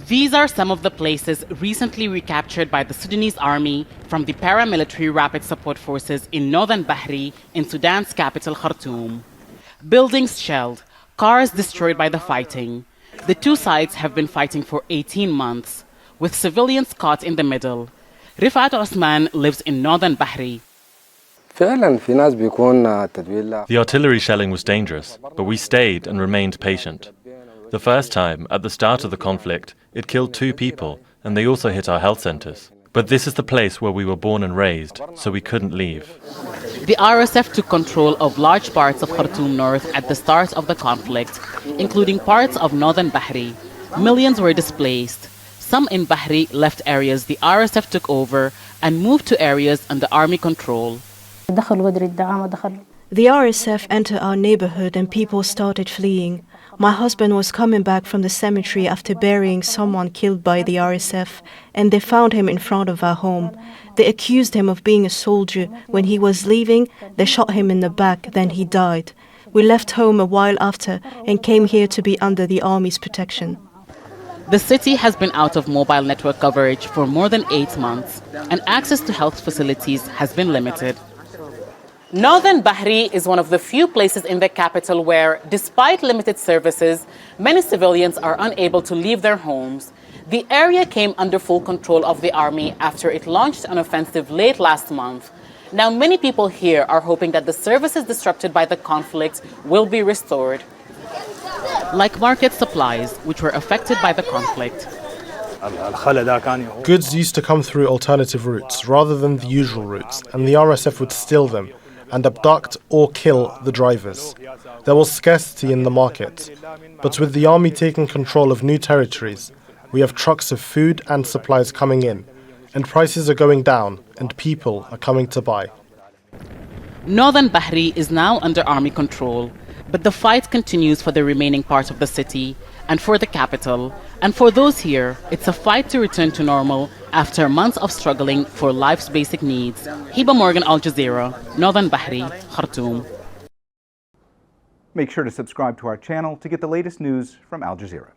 These are some of the places recently recaptured by the Sudanese army from the paramilitary rapid support forces in Northern Bahri in Sudan's capital Khartoum. Buildings shelled, cars destroyed by the fighting. The two sides have been fighting for 18 months, with civilians caught in the middle. Rifat Osman lives in Northern Bahri. The artillery shelling was dangerous, but we stayed and remained patient. The first time, at the start of the conflict, it killed 2 people, and they also hit our health centers. But this is the place where we were born and raised, so we couldn't leave. The RSF took control of large parts of Khartoum North at the start of the conflict, including parts of Northern Bahri. Millions were displaced. Some in Bahri left areas the RSF took over and moved to areas under army control. The RSF entered our neighborhood and people started fleeing. My husband was coming back from the cemetery after burying someone killed by the RSF, and they found him in front of our home. They accused him of being a soldier. When he was leaving, they shot him in the back, then he died. We left home a while after and came here to be under the army's protection. The city has been out of mobile network coverage for more than 8 months, and access to health facilities has been limited. Northern Bahri is one of the few places in the capital where, despite limited services, many civilians are unable to leave their homes. The area came under full control of the army after it launched an offensive late last month. Now, many people here are hoping that the services disrupted by the conflict will be restored, like market supplies, which were affected by the conflict. Goods used to come through alternative routes rather than the usual routes, and the RSF would steal them and abduct or kill the drivers. There was scarcity in the market, but with the army taking control of new territories, we have trucks of food and supplies coming in, and prices are going down, and people are coming to buy. Northern Bahri is now under army control, but the fight continues for the remaining part of the city and for the capital. And for those here, it's a fight to return to normal after months of struggling for life's basic needs. Hiba Morgan, Al Jazeera, Northern Bahri, Khartoum. Make sure to subscribe to our channel to get the latest news from Al Jazeera.